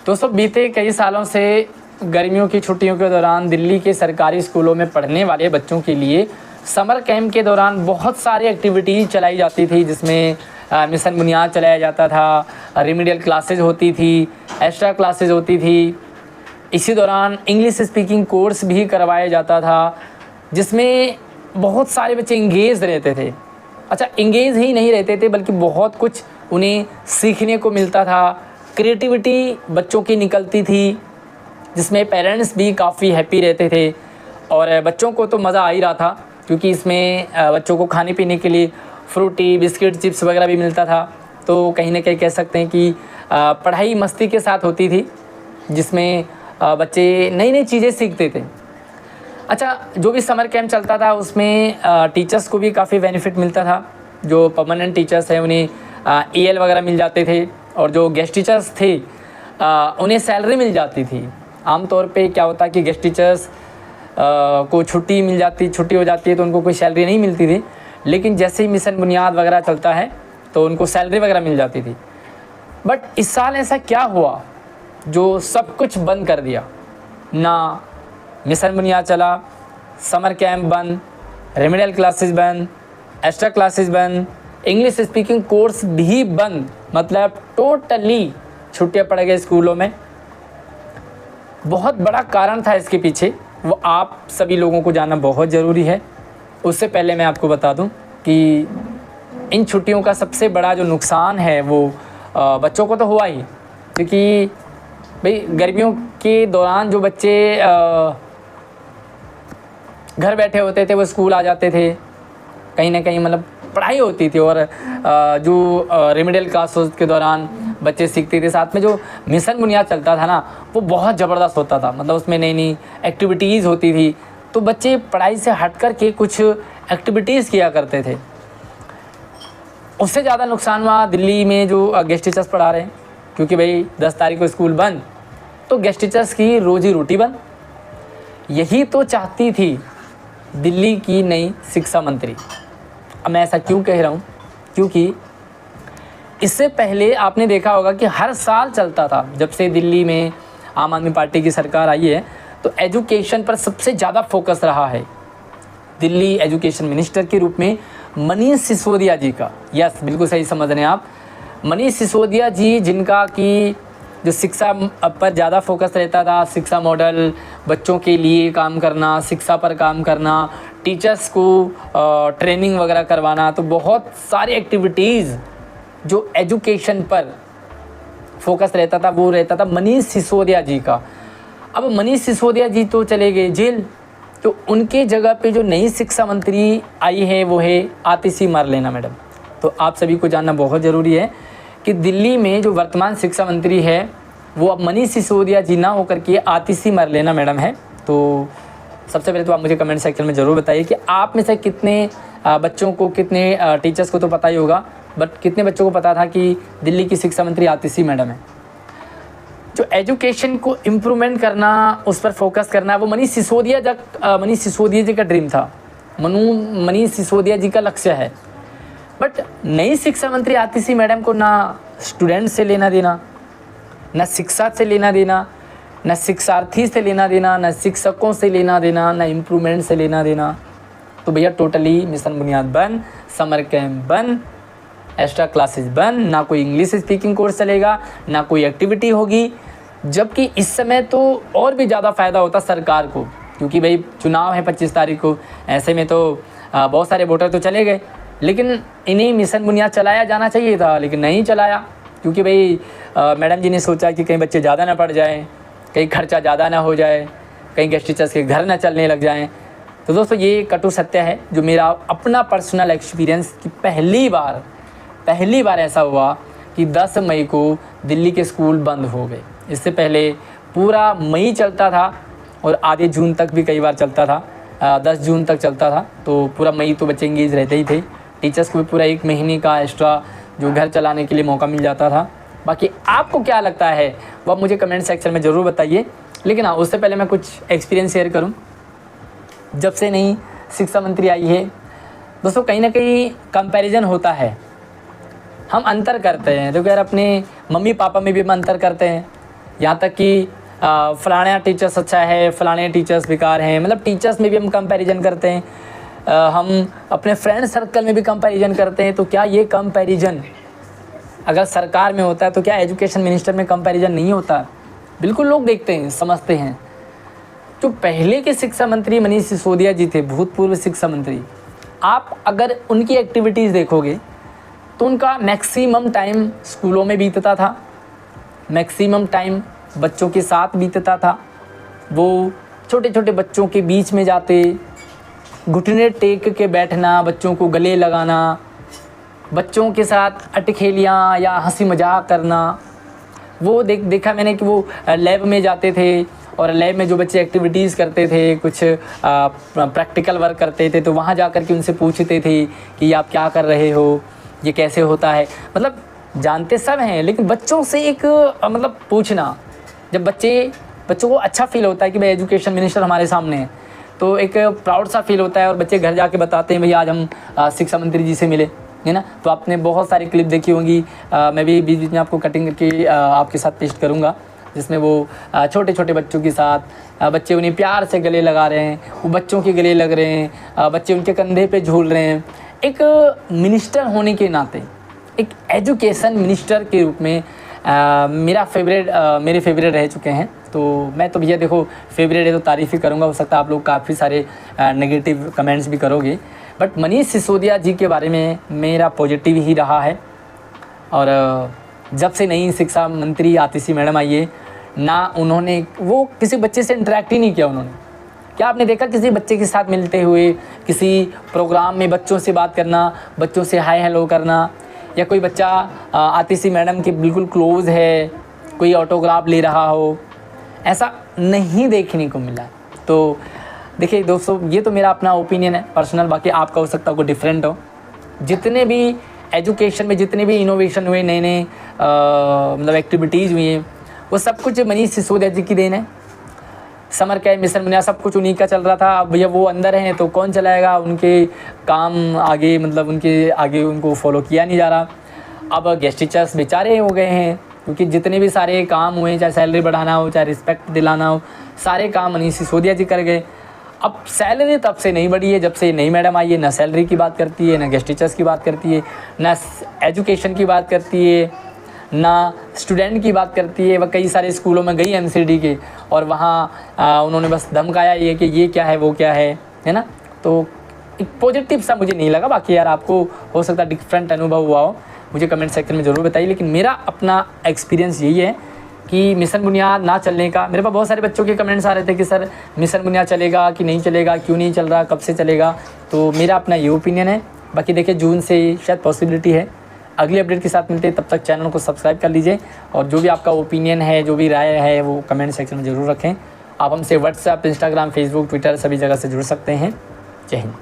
दोस्तों बीते कई सालों से गर्मियों की छुट्टियों के दौरान दिल्ली के सरकारी स्कूलों में पढ़ने वाले बच्चों के लिए समर कैंप के दौरान बहुत सारी एक्टिविटीज़ चलाई जाती थी, जिसमें मिशन बुनियाद चलाया जाता था, रेमेडियल क्लासेज होती थी, एक्स्ट्रा क्लासेज होती थी। इसी दौरान इंग्लिश स्पीकिंग कोर्स भी करवाया जाता था, जिसमें बहुत सारे बच्चे इंगेज रहते थे। अच्छा, इंगेज ही नहीं रहते थे बल्कि बहुत कुछ उन्हें सीखने को मिलता था, क्रिएटिविटी बच्चों की निकलती थी, जिसमें पेरेंट्स भी काफ़ी हैप्पी रहते थे और बच्चों को तो मज़ा आ ही रहा था, क्योंकि इसमें बच्चों को खाने पीने के लिए फ्रूटी, बिस्किट, चिप्स वगैरह भी मिलता था। तो कहीं ना कहीं कह सकते हैं कि पढ़ाई मस्ती के साथ होती थी, जिसमें बच्चे नई नई चीज़ें सीखते थे। अच्छा, जो भी समर कैंप चलता था उसमें टीचर्स को भी काफ़ी बेनिफिट मिलता था। जो परमानेंट टीचर्स हैं उन्हें EL वगैरह मिल जाते थे, और जो गेस्ट टीचर्स थे उन्हें सैलरी मिल जाती थी। आमतौर पे क्या होता है कि गेस्ट टीचर्स को छुट्टी हो जाती है तो उनको कोई सैलरी नहीं मिलती थी, लेकिन जैसे ही मिशन बुनियाद वगैरह चलता है तो उनको सैलरी वगैरह मिल जाती थी। बट इस साल ऐसा क्या हुआ जो सब कुछ बंद कर दिया? ना मिशन बुनियाद चला, समर कैंप बंद, रेमेडियल क्लासेस बंद, एक्स्ट्रा क्लासेस बंद, इंग्लिश स्पीकिंग कोर्स भी बंद। मतलब टोटली छुट्टियां पड़ गई स्कूलों में। बहुत बड़ा कारण था इसके पीछे, वो आप सभी लोगों को जानना बहुत ज़रूरी है। उससे पहले मैं आपको बता दूं कि इन छुट्टियों का सबसे बड़ा जो नुकसान है वो बच्चों को तो हुआ ही, क्योंकि भाई गर्मियों के दौरान जो बच्चे घर बैठे होते थे वो स्कूल आ जाते थे, कहीं ना कहीं मतलब पढ़ाई होती थी, और जो रेमेडियल क्लासेस के दौरान बच्चे सीखते थे। साथ में जो मिशन बुनियाद चलता था ना, वो बहुत ज़बरदस्त होता था। मतलब उसमें नई नई एक्टिविटीज़ होती थी, तो बच्चे पढ़ाई से हट कर के कुछ एक्टिविटीज़ किया करते थे। उससे ज़्यादा नुकसान हुआ दिल्ली में जो गेस्ट टीचर्स पढ़ा रहे हैं, क्योंकि भाई 10 तारीख को स्कूल बंद, तो गेस्ट टीचर्स की रोजी रोटी बंद। यही तो चाहती थी दिल्ली की नई शिक्षा मंत्री। अब मैं ऐसा क्यों कह रहा हूँ? क्योंकि इससे पहले आपने देखा होगा कि हर साल चलता था, जब से दिल्ली में आम आदमी पार्टी की सरकार आई है तो एजुकेशन पर सबसे ज़्यादा फोकस रहा है। दिल्ली एजुकेशन मिनिस्टर के रूप में मनीष सिसोदिया जी का, यस बिल्कुल सही समझ रहे हैं आप, मनीष सिसोदिया जी, जिनका कि जो शिक्षा पर ज़्यादा फोकस रहता था, शिक्षा मॉडल, बच्चों के लिए काम करना, शिक्षा पर काम करना, टीचर्स को ट्रेनिंग वगैरह करवाना, तो बहुत सारी एक्टिविटीज़ जो एजुकेशन पर फोकस रहता था वो रहता था मनीष सिसोदिया जी का। अब मनीष सिसोदिया जी तो चले गए जेल, तो उनके जगह पे जो नई शिक्षा मंत्री आई है वो है आतिशी मरलेना मैडम। तो आप सभी को जानना बहुत ज़रूरी है कि दिल्ली में जो वर्तमान शिक्षा मंत्री है वो अब मनीष सिसोदिया जी ना होकर के आतिशी मरलेना मैडम है। तो सबसे पहले तो आप मुझे कमेंट सेक्शन में ज़रूर बताइए कि आप में से कितने बच्चों को, कितने टीचर्स को तो पता ही होगा, बट कितने बच्चों को पता था कि दिल्ली की शिक्षा मंत्री आतिशी मैडम है। जो एजुकेशन को इम्प्रूवमेंट करना, उस पर फोकस करना, वो मनीष सिसोदिया जी का ड्रीम था, मनीष सिसोदिया जी का लक्ष्य है। बट नई शिक्षा मंत्री आतिशी मैडम को ना स्टूडेंट से लेना देना, ना शिक्षा से लेना देना, ना शिक्षार्थी से लेना देना, ना शिक्षकों से लेना देना, ना इम्प्रूवमेंट से लेना देना। तो भैया टोटली मिशन बुनियाद बंद, समर कैंप बंद, एक्स्ट्रा क्लासेस बंद, ना कोई इंग्लिश स्पीकिंग कोर्स चलेगा, ना कोई एक्टिविटी होगी। जबकि इस समय तो और भी ज़्यादा फ़ायदा होता सरकार को, क्योंकि भाई चुनाव है 25 तारीख को, ऐसे में तो बहुत सारे वोटर तो चले गए, लेकिन इन्हीं मिशन बुनियाद चलाया जाना चाहिए था, लेकिन नहीं चलाया, क्योंकि भाई मैडम जी ने सोचा कि कहीं बच्चे ज़्यादा ना पड़ जाएँ, कहीं खर्चा ज़्यादा ना हो जाए, कहीं गेस्ट टीचर्स के घर ना चलने लग जाएँ। तो दोस्तों ये कटु सत्य है, जो मेरा अपना पर्सनल एक्सपीरियंस कि पहली बार ऐसा हुआ कि 10 मई को दिल्ली के स्कूल बंद हो गए। इससे पहले पूरा मई चलता था और आधे जून तक भी कई बार चलता था, 10 जून तक चलता था, तो पूरा मई तो बच्चे इंगेज रहते ही थे। टीचर्स को भी पूरा 1 महीने का एक्स्ट्रा जो घर चलाने के लिए मौका मिल जाता था। बाकी आपको क्या लगता है वो आप मुझे कमेंट सेक्शन में ज़रूर बताइए। लेकिन हाँ, उससे पहले मैं कुछ एक्सपीरियंस शेयर करूँ। जब से नई शिक्षा मंत्री आई है दोस्तों, कहीं ना कहीं कंपैरिजन होता है, हम अंतर करते हैं। देखो यार, अपने मम्मी पापा में भी हम अंतर करते हैं, यहाँ तक कि फलाना टीचर्स अच्छा है, फलाने टीचर्स बेकार हैं, मतलब टीचर्स में भी हम कंपैरिजन करते हैं, हम अपने फ्रेंड सर्कल में भी कंपैरिजन करते हैं। तो क्या ये कंपैरिजन अगर सरकार में होता है तो क्या एजुकेशन मिनिस्टर में कंपैरिजन नहीं होता? बिल्कुल लोग देखते हैं, समझते हैं। जो पहले के शिक्षा मंत्री मनीष सिसोदिया जी थे, भूतपूर्व शिक्षा मंत्री, आप अगर उनकी एक्टिविटीज़ देखोगे तो उनका मैक्सिमम टाइम स्कूलों में बीतता था, मैक्सिमम टाइम बच्चों के साथ बीतता था। वो छोटे छोटे बच्चों के बीच में जाते, घुटने टेक के बैठना, बच्चों को गले लगाना, बच्चों के साथ अटखेलियाँ या हंसी मजाक करना। वो देखा मैंने कि वो लैब में जाते थे और लैब में जो बच्चे एक्टिविटीज़ करते थे, कुछ प्रैक्टिकल वर्क करते थे, तो वहाँ जा कर के उनसे पूछते थे कि आप क्या कर रहे हो, ये कैसे होता है। मतलब जानते सब हैं, लेकिन बच्चों से एक मतलब पूछना, जब बच्चों को अच्छा फील होता है कि भाई एजुकेशन मिनिस्टर हमारे सामने है, तो एक प्राउड सा फील होता है और बच्चे घर जाके बताते हैं भैया आज हम शिक्षा मंत्री जी से मिले, है ना। तो आपने बहुत सारी क्लिप देखी होंगी, मैं भी बीच बीच में आपको कटिंग करके आपके साथ पेस्ट करूँगा, जिसमें वो छोटे छोटे बच्चों के साथ बच्चे उन्हें प्यार से गले लगा रहे हैं, वो बच्चों के गले लग रहे हैं, बच्चे उनके कंधे पे झूल रहे हैं। एक मिनिस्टर होने के नाते, एक एजुकेशन मिनिस्टर के रूप में मेरे फेवरेट रह चुके हैं। तो मैं तो भैया देखो फेवरेट है तो तारीफ़ ही करूँगा, हो सकता है आप लोग काफ़ी सारे नेगेटिव कमेंट्स भी करोगे, बट मनीष सिसोदिया जी के बारे में मेरा पॉजिटिव ही रहा है। और जब से नई शिक्षा मंत्री आतिशी मैडम आई है ना, उन्होंने वो किसी बच्चे से इंटरेक्ट ही नहीं किया। उन्होंने क्या आपने देखा किसी बच्चे के साथ मिलते हुए, किसी प्रोग्राम में बच्चों से बात करना, बच्चों से हाय हेलो करना, या कोई बच्चा आतिशी मैडम के बिल्कुल क्लोज़ है, कोई ऑटोग्राफ ले रहा हो, ऐसा नहीं देखने को मिला। तो देखिए दोस्तों, ये तो मेरा अपना ओपिनियन है पर्सनल, बाकी आपका हो सकता है कोई डिफरेंट हो। जितने भी एजुकेशन में जितने भी इनोवेशन हुए, नए नए मतलब एक्टिविटीज़ हुई हैं, वो सब कुछ मनीष सिसोदिया जी की देन है। समर कैंप, मिशन मुनिया, सब कुछ उन्हीं का चल रहा था। अब भैया वो अंदर हैं तो कौन चलाएगा उनके काम आगे, मतलब उनके आगे उनको फॉलो किया नहीं जा रहा। अब गेस्ट टीचर्स बेचारे हो गए हैं, क्योंकि जितने भी सारे काम हुए, चाहे सैलरी बढ़ाना हो, चाहे रिस्पेक्ट दिलाना हो, सारे काम मनीष सिसोदिया जी कर गए। अब सैलरी तब से नहीं बढ़ी है जब से नई मैडम आई है, ना सैलरी की बात करती है, ना गेस्ट टीचर्स की बात करती है, ना एजुकेशन की बात करती है, ना स्टूडेंट की बात करती है। वह कई सारे स्कूलों में गई एमसीडी के, और वहाँ उन्होंने बस धमकाया ये कि ये क्या है वो क्या है ना। तो एक पॉजिटिव सा मुझे नहीं लगा। बाकी यार आपको हो सकता है डिफरेंट अनुभव हुआ हो, मुझे कमेंट सेक्शन में ज़रूर बताइए। लेकिन मेरा अपना एक्सपीरियंस यही है कि मिशन बुनियाद ना चलने का, मेरे पास बहुत सारे बच्चों के कमेंट्स आ रहे थे कि सर मिशन बुनियाद चलेगा कि नहीं चलेगा, क्यों नहीं चल रहा, कब से चलेगा। तो मेरा अपना ये ओपिनियन है। बाकी देखिए जून से शायद पॉसिबिलिटी है। अगले अपडेट के साथ मिलते हैं, तब तक चैनल को सब्सक्राइब कर लीजिए, और जो भी आपका ओपिनियन है, जो भी राय है, वो कमेंट सेक्शन में ज़रूर रखें। आप हमसे व्हाट्सएप, इंस्टाग्राम, फेसबुक, ट्विटर सभी जगह से जुड़ सकते हैं। जय हिंद।